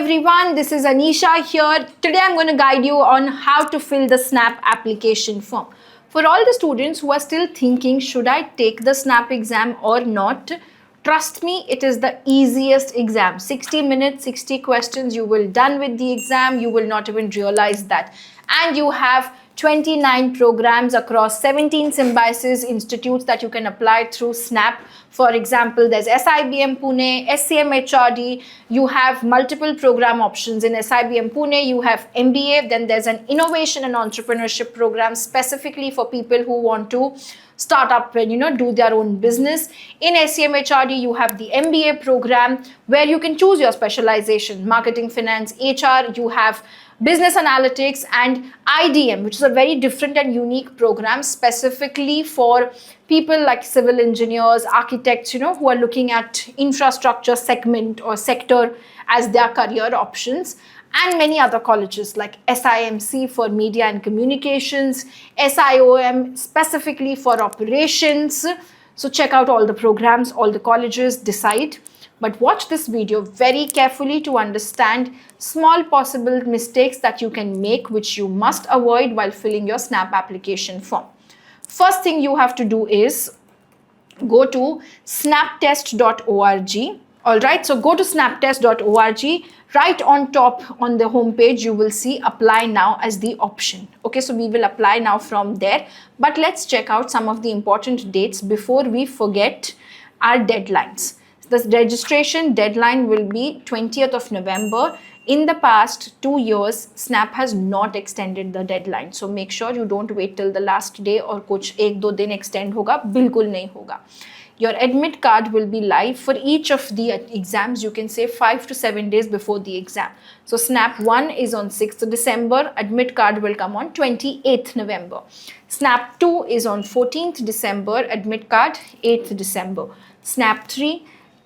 everyone, this is Anisha here. Today I'm going to guide you on how to fill the SNAP application form. For all the students who are still thinking, should I take the SNAP exam or not? Trust me, it is the easiest exam. 60 minutes, 60 questions, you will done with the exam. You will not even realize that. And you have 29 programs across 17 symbiosis institutes that you can apply through SNAP. For example, there's SIBM Pune, SCM HRD. You have multiple program options. In SIBM Pune, you have MBA. Then there's an innovation and entrepreneurship program specifically for people who want to start up and do their own business. In SCM HRD, you have the MBA program where you can choose your specialization, marketing, finance, HR. You have business analytics and IDM, which is a very different and unique program specifically for people like civil engineers, architects, who are looking at infrastructure segment or sector as their career options. And many other colleges like SIMC for media and communications, SIOM specifically for operations. So check out all the programs, all the colleges, decide. But watch this video very carefully to understand small possible mistakes that you can make, which you must avoid while filling your SNAP application form. First thing you have to do is go to snaptest.org. All right, so go to snaptest.org. Right on top on the home page, you will see apply now as the option. Okay, so we will apply now from there. But let's check out some of the important dates before we forget our deadlines. The registration deadline will be 20th of November. In the past 2 years, SNAP has not extended the deadline. So make sure you don't wait till the last day or kuch 1-2 din extend hoga, bilkul nahi hoga. Your admit card will be live for each of the exams. You can say 5 to 7 days before the exam. So SNAP 1 is on 6th December. Admit card will come on 28th November. SNAP 2 is on 14th December. Admit card 8th December. SNAP 3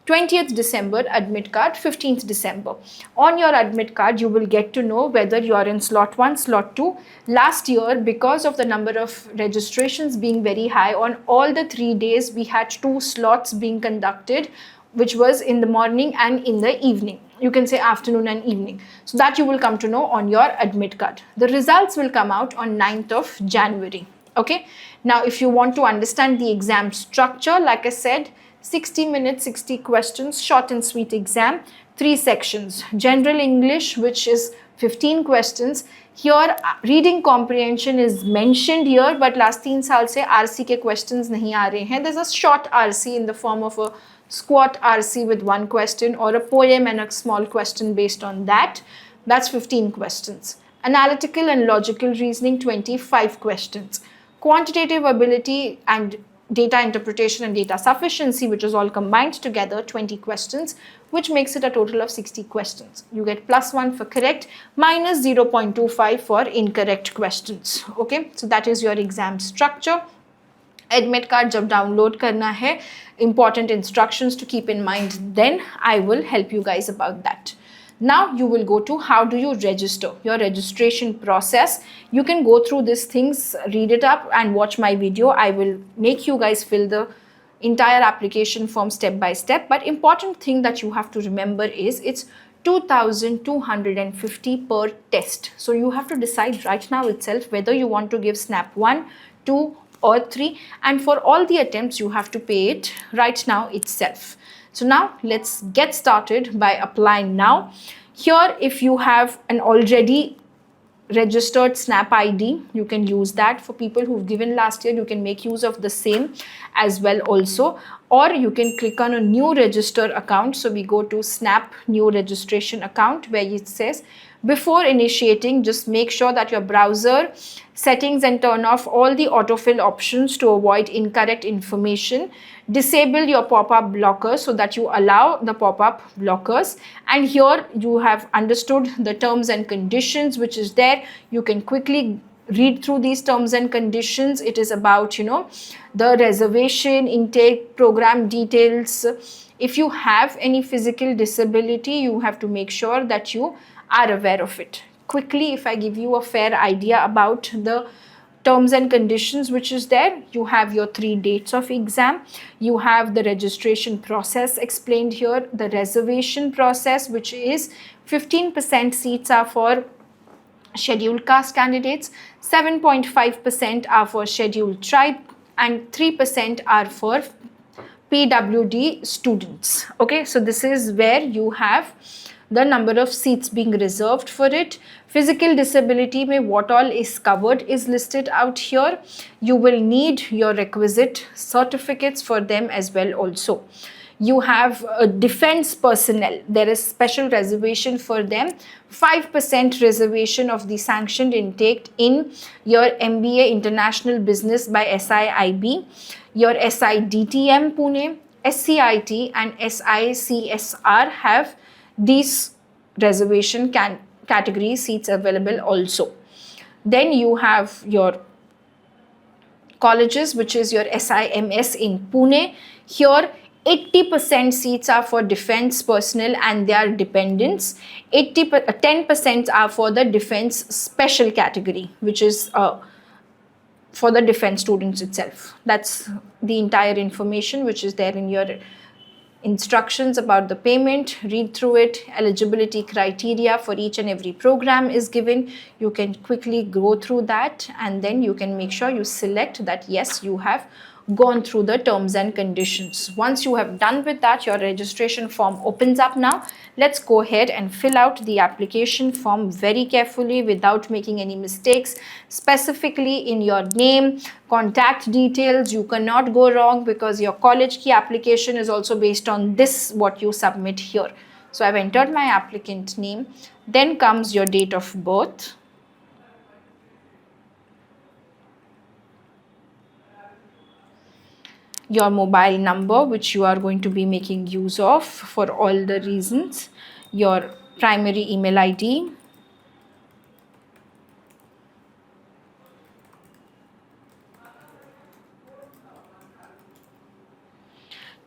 20th December, admit card 15th December. On your admit card, you will get to know whether you are in slot 1, slot 2. Last year, because of the number of registrations being very high, on all the 3 days, we had 2 slots being conducted, which was in the morning and in the evening. You can say afternoon and evening. So that you will come to know on your admit card. The results will come out on 9th of January. Okay. Now, if you want to understand the exam structure, like I said, 60 minutes, 60 questions, short and sweet exam, 3 sections. General English, which is 15 questions. Here, reading comprehension is mentioned here, but last 3 saal se RC ke questions nahi aa rahe hain. There's a short RC in the form of a squat RC with 1 question or a poem and a small question based on that. That's 15 questions. Analytical and logical reasoning, 25 questions. Quantitative ability and data interpretation and data sufficiency, which is all combined together, 20 questions, which makes it a total of 60 questions. You get +1 for correct, minus 0.25 for incorrect questions. Okay, so that is your exam structure. Admit card jab download karna hai, important instructions to keep in mind, then I will help you guys about that. Now you will go to how do you register, your registration process. You can go through these things, read it up and watch my video. I will make you guys fill the entire application form step by step. But important thing that you have to remember is it's 2,250 per test. So you have to decide right now itself whether you want to give SNAP 1, 2 or 3. And for all the attempts, you have to pay it right now itself. So now let's get started by applying now. Here, if you have an already registered SNAP ID, you can use that. For people who've given last year, you can make use of the same as well also. Or you can click on a new register account. So we go to SNAP new registration account where it says, before initiating, just make sure that your browser settings and turn off all the autofill options to avoid incorrect information. Disable your pop-up blockers so that you allow the pop-up blockers. And here you have understood the terms and conditions which is there. You can quickly read through these terms and conditions. It is about, the reservation, intake, program details. If you have any physical disability, you have to make sure that you are aware of it. Quickly, if I give you a fair idea about the terms and conditions which is there. You have your 3 dates of exam. You have the registration process explained here, the reservation process, which is 15% seats are for scheduled caste candidates, 7.5% are for scheduled tribe, and 3% are for PWD students. Okay, so this is where you have the number of seats being reserved for it. Physical disability mein what all is covered is listed out here. You will need your requisite certificates for them as well also. You have defense personnel. There is special reservation for them. 5% reservation of the sanctioned intake in your MBA International Business by SIIB, your SIDTM Pune, SCIT and SICSR have these reservation category seats available also. Then you have your colleges, which is your SIMS in Pune. Here 80% seats are for defense personnel and their dependents. 10% are for the defense special category, which is for the defense students itself. That's the entire information which is there in your instructions about the payment. Read through it. Eligibility criteria for each and every program is given. You can quickly go through that and then you can make sure you select that yes, you have gone through the terms and conditions. Once you have done with that, your registration form opens up now. Let's go ahead and fill out the application form very carefully without making any mistakes. Specifically in your name, contact details, you cannot go wrong because your college key application is also based on this, what you submit here. So I've entered my applicant name. Then comes your date of birth. Your mobile number, which you are going to be making use of for all the reasons, your primary email ID,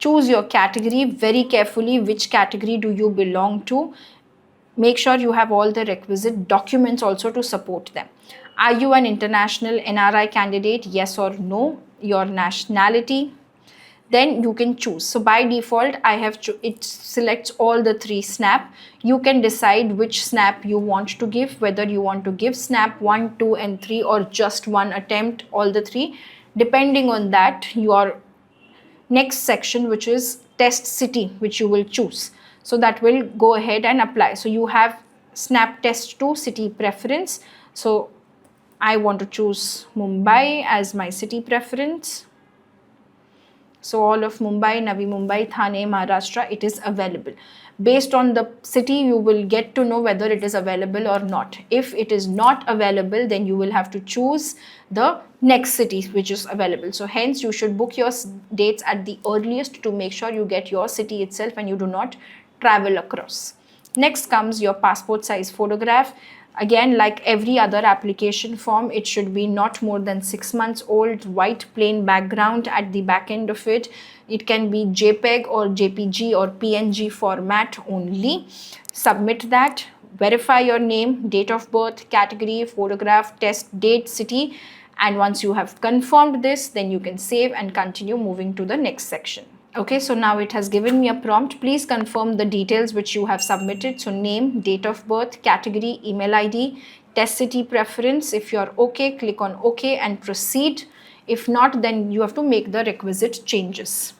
choose your category very carefully. Which category do you belong to? Make sure you have all the requisite documents also to support them. Are you an international NRI candidate? Yes or no. Your nationality. Then you can choose. So by default, it selects all the 3 SNAP. You can decide which SNAP you want to give, whether you want to give SNAP 1, 2 and 3 or just one attempt, all the 3. Depending on that, your next section, which is test city, which you will choose. So that will go ahead and apply. So you have SNAP test 2 city preference. So I want to choose Mumbai as my city preference. So all of Mumbai, Navi Mumbai, Thane, Maharashtra, it is available. Based on the city, you will get to know whether it is available or not. If it is not available, then you will have to choose the next city which is available. So hence, you should book your dates at the earliest to make sure you get your city itself and you do not travel across. Next comes your passport size photograph. Again, like every other application form, it should be not more than 6 months old, white plain background at the back end of it. It can be JPEG or JPG or PNG format only. Submit that, verify your name, date of birth, category, photograph, test date, city. And once you have confirmed this, then you can save and continue moving to the next section. Okay, so now it has given me a prompt. Please confirm the details which you have submitted. So name, date of birth, category, email ID, test city preference. If you're okay, click on OK and proceed. If not, then you have to make the requisite changes.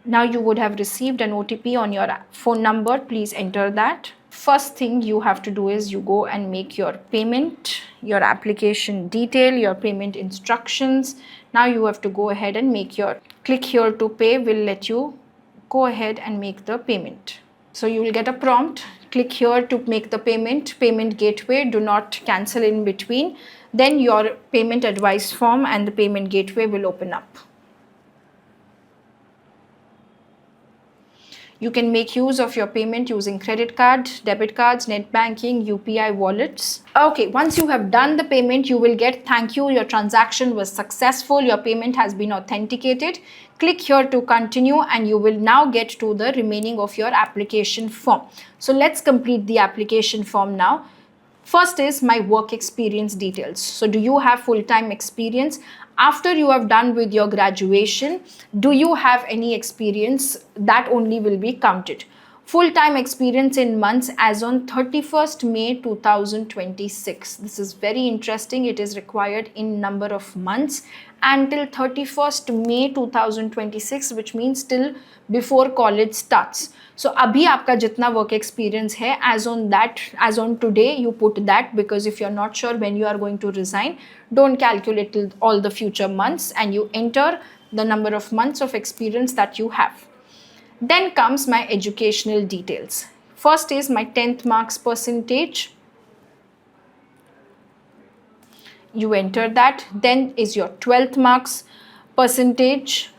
Now you would have received an OTP on your phone number. Please enter that. First thing you have to do is you go and make your payment, your application detail, your payment instructions. Now you have to go ahead and make your click here to pay will let you go ahead and make the payment. So you will get a prompt, click here to make the payment gateway, do not cancel in between. Then your payment advice form and the payment gateway will open up. You can make use of your payment using credit card, debit cards, net banking, UPI wallets. Okay, once you have done the payment, you will get thank you, your transaction was successful, your payment has been authenticated. Click here to continue and you will now get to the remaining of your application form. So let's complete the application form now. First is my work experience details. So do you have full-time experience? After you have done with your graduation, do you have any experience? That only will be counted. Full-time experience in months as on 31st May 2026. This is very interesting. It is required in number of months until 31st May 2026, which means till before college starts. So abhi aapka jitna work experience hai, as on today you put that, because if you're not sure when you are going to resign, don't calculate all the future months and you enter the number of months of experience that you have. Then comes my educational details. First is my 10th marks percentage. You enter that. Then is your 12th marks percentage.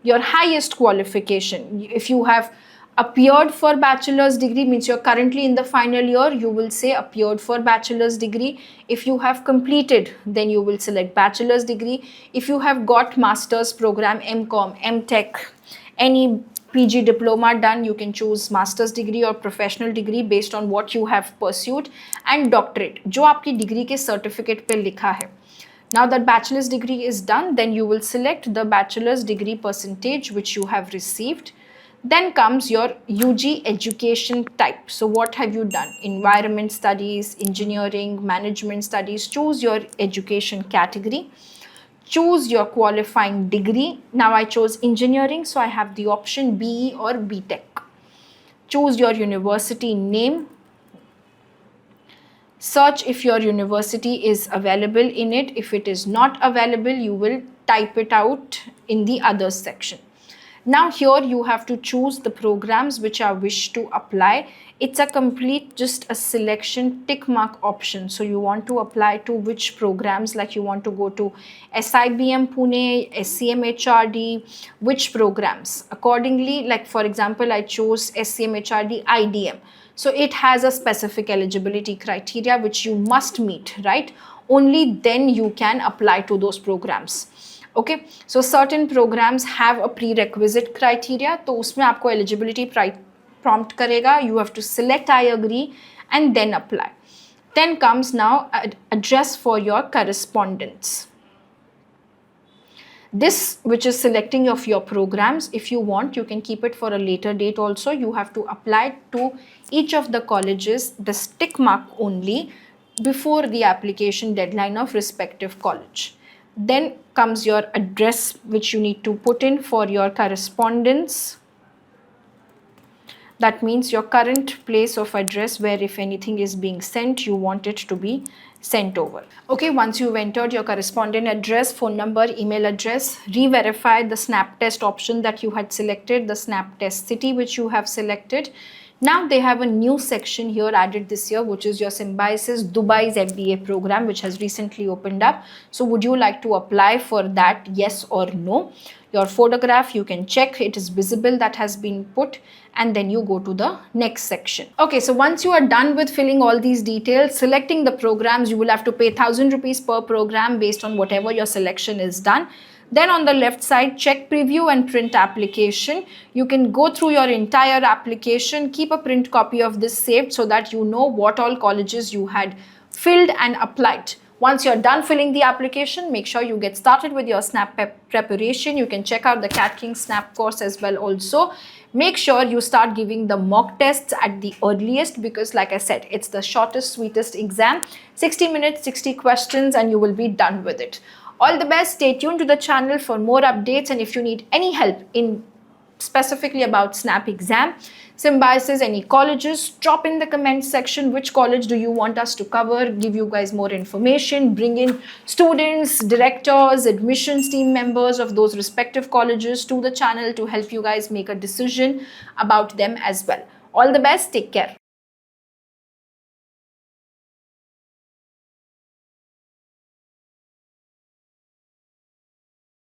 Your highest qualification. If you have appeared for bachelor's degree, means you're currently in the final year, you will say appeared for bachelor's degree. If you have completed, then you will select bachelor's degree. If you have got master's program, MCom, MTech, any PG diploma done, you can choose master's degree or professional degree based on what you have pursued. And doctorate, जो आपकी degree के certificate पे लिखा है. Now that bachelor's degree is done, then you will select the bachelor's degree percentage which you have received. Then comes your UG education type. So what have you done? Environment studies, engineering, management studies. Choose your education category. Choose your qualifying degree. Now I chose engineering, so I have the option BE or BTech. Choose your university name. Search if your university is available in it. If it is not available, you will type it out in the others section. Now here you have to choose the programs which are wish to apply. It's a complete just a selection tick mark option. So you want to apply to which programs, like you want to go to SIBM Pune, SCM HRD, which programs. Accordingly, like for example, I chose SCM HRD IDM. So it has a specific eligibility criteria which you must meet, right? Only then you can apply to those programs. Okay, so certain programs have a prerequisite criteria, तो उसमें आपको eligibility prompt करेगा. You have to select I agree and then apply. Then comes now address for your correspondence. This, which is selecting of your programs, if you want, you can keep it for a later date also. You have to apply to each of the colleges the tick mark only before the application deadline of respective college. Then comes your address which you need to put in for your correspondence. That means your current place of address where if anything is being sent, you want it to be sent over. Okay, once you've entered your correspondent address, phone number, email address, re-verify the snap test option that you had selected, the snap test city which you have selected. Now they have a new section here added this year, which is your Symbiosis Dubai's MBA program, which has recently opened up. So would you like to apply for that, yes or no? Your photograph, you can check it is visible, that has been put, and then you go to the next section. Okay, so once you are done with filling all these details, selecting the programs, you will have to pay 1,000 rupees per program based on whatever your selection is done. Then on the left side, check preview and print application. You can go through your entire application, keep a print copy of this saved so that you know what all colleges you had filled and applied. Once you're done filling the application, make sure you get started with your SNAP preparation. You can check out the Cat King SNAP course as well also. Make sure you start giving the mock tests at the earliest because like I said, it's the shortest, sweetest exam. 60 minutes, 60 questions and you will be done with it. All the best. Stay tuned to the channel for more updates, and if you need any help in specifically about SNAP exam, Symbiosis, any colleges, drop in the comment section which college do you want us to cover, give you guys more information, bring in students, directors, admissions team members of those respective colleges to the channel to help you guys make a decision about them as well. All the best. Take care.